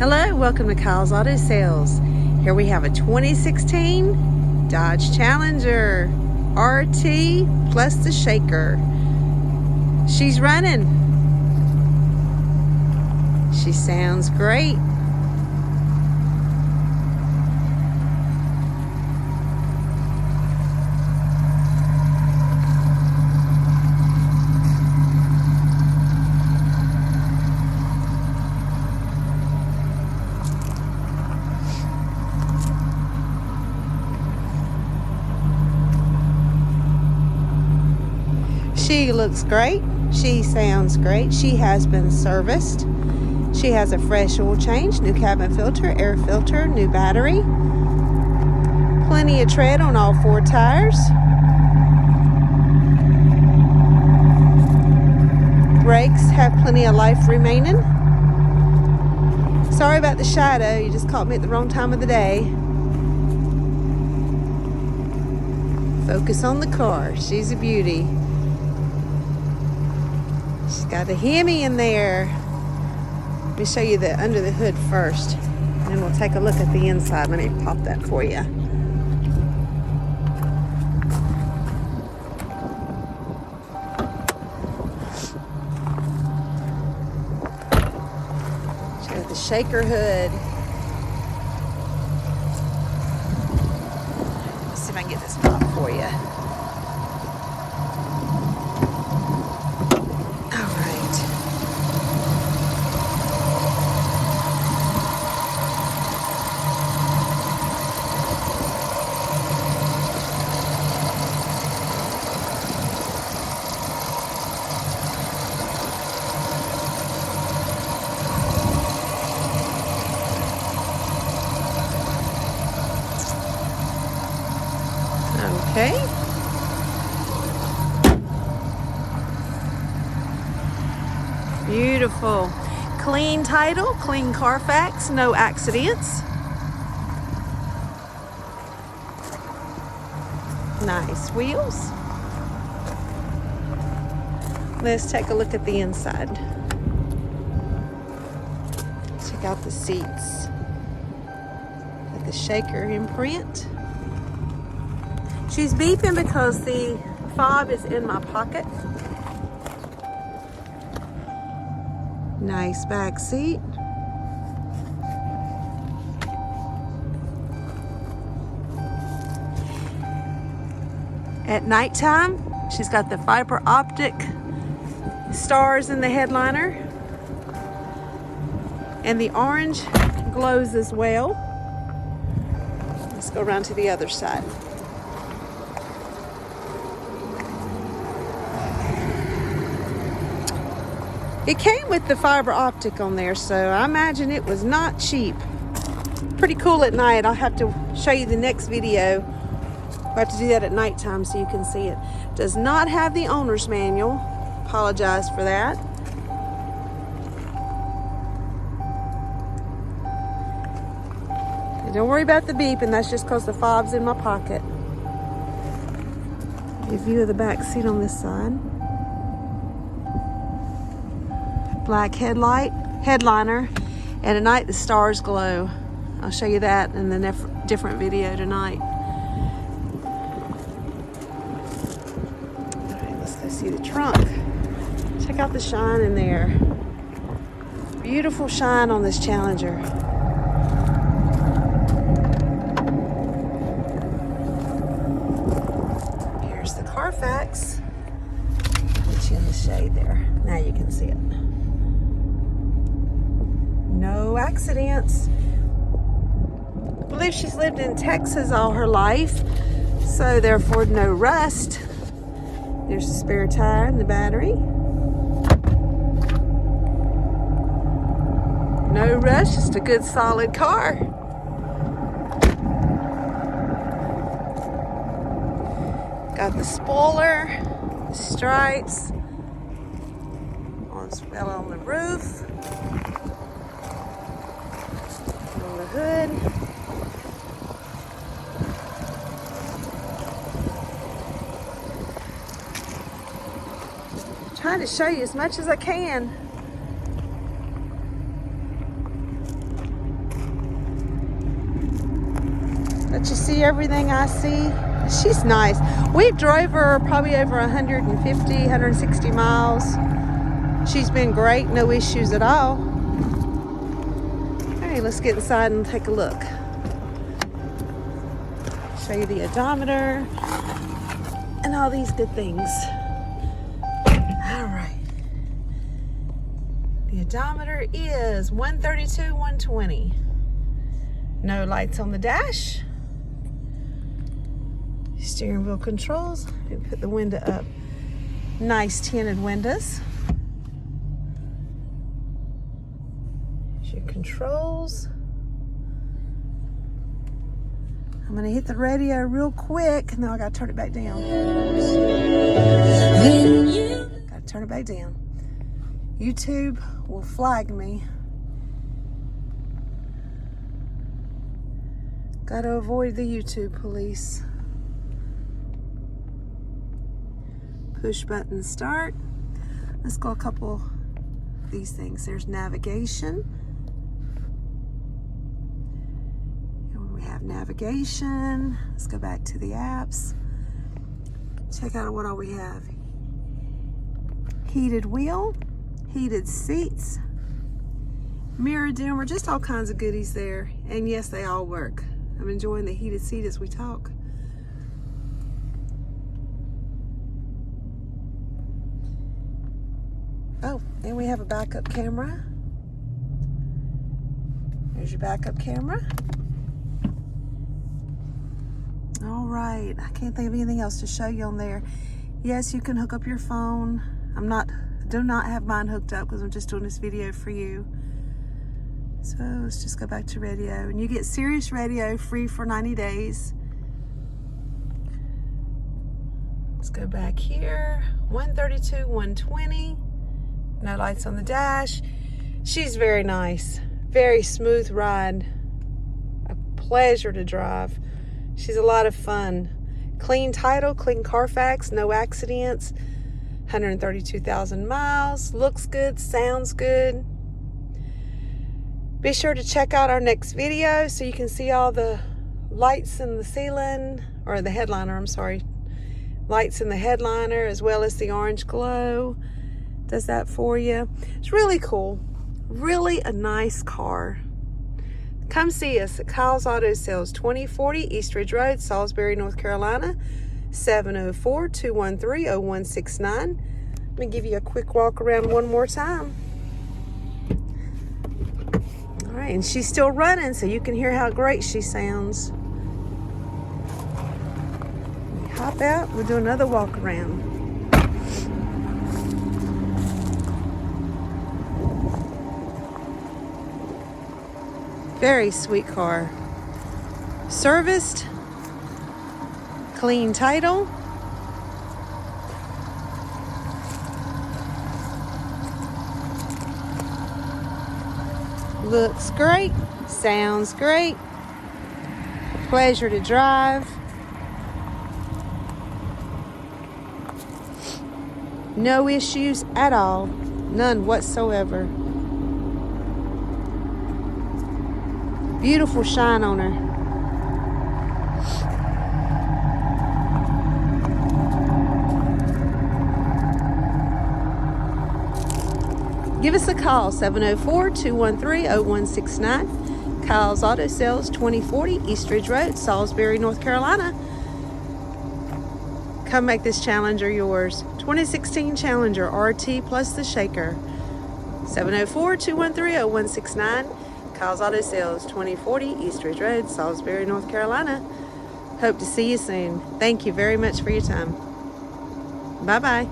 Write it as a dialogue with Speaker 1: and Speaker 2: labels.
Speaker 1: Hello, welcome to Kyle's Auto Sales. Here we have a 2016 Dodge Challenger RT plus the shaker. She's running. She sounds great. She looks great. She sounds great. She has been serviced. She has a fresh oil change, new cabin filter, air filter, new battery. Plenty of tread on all 4 tires. Brakes have plenty of life remaining. Sorry about the shadow. You just caught me at the wrong time of the day. Focus on the car. She's a beauty. She's got a Hemi in there. Let me show you the under the hood first, and then we'll take a look at the inside. Let me pop that for you. She has the shaker hood. Let's see if I can get this pop for you. Okay. Beautiful. Clean title, clean Carfax, no accidents. Nice wheels. Let's take a look at the inside. Check out the seats. Got the shaker imprint. She's beeping because the fob is in my pocket. Nice back seat. At nighttime, she's got the fiber optic stars in the headliner. And the orange glows as well. Let's go around to the other side. It came with the fiber optic on there, so I imagine it was not cheap. Pretty cool at night. I'll have to show you the next video. I'll have to do that at nighttime so you can see it. Does not have the owner's manual. Apologize for that. And don't worry about the beeping. That's just because the fob's in my pocket. A view of the back seat on this side. Black headliner, and at night the stars glow. I'll show you that in the different video tonight. All right, let's go see the trunk. Check out the shine in there. Beautiful shine on this Challenger. Here's the Carfax. Put you in the shade there. Now you can see it. No accidents. I believe she's lived in Texas all her life, so therefore no rust. There's the spare tire and the battery. No rust, just a good solid car. Got the spoiler, the stripes, on the roof. On the hood. Trying to show you as much as I can. Let you see everything I see. She's nice. We've drove her probably over 150, 160 miles. She's been great, no issues at all. All right, let's get inside and take a look. Show you the odometer and all these good things. All right. The odometer is 132, 120. No lights on the dash. Steering wheel controls. And put the window up. Nice tinted windows. Here's your controls. I'm gonna hit the radio real quick, and then I gotta turn it back down. Gotta turn it back down. YouTube will flag me. Gotta avoid the YouTube police. Push button start. Let's go a couple of these things. There's navigation. And we have navigation. Let's go back to the apps. Check out what all we have. Heated wheel, heated seats, mirror dimmer, just all kinds of goodies there. And yes, they all work. I'm enjoying the heated seat as we talk. Oh, and we have a backup camera. There's your backup camera. All right, I can't think of anything else to show you on there. Yes, you can hook up your phone. Do not have mine hooked up because I'm just doing this video for you. So let's just go back to radio. And you get Sirius Radio free for 90 days. Let's go back here. 132, 120. No lights on the dash. She's very nice. Very smooth ride. A pleasure to drive. She's a lot of fun. Clean title, clean Carfax, no accidents. 132,000 miles. Looks good, sounds good. Be sure to check out our next video so you can see all the lights in the ceiling, or the headliner, I'm sorry. Lights in the headliner as well as the orange glow. Does that for you. It's really cool. Really a nice car. Come see us at Kyle's Auto Sales, 2040 East Ridge Road, Salisbury, North Carolina, 704-213-0169. Let me give you a quick walk around one more time. All right, and she's still running, so you can hear how great she sounds. Hop out, we'll do another walk around. Very sweet car. Serviced, clean title. Looks great, sounds great. Pleasure to drive. No issues at all, none whatsoever. Beautiful shine on her. Give us a call, 704-213-0169. Kyle's Auto Sales, 2040 East Ridge Road, Salisbury, North Carolina. Come make this Challenger yours. 2016 Challenger RT plus the shaker. 704-213-0169. Kyle's Auto Sales, 2040 East Ridge Road, Salisbury, North Carolina. Hope to see you soon. Thank you very much for your time. Bye-bye.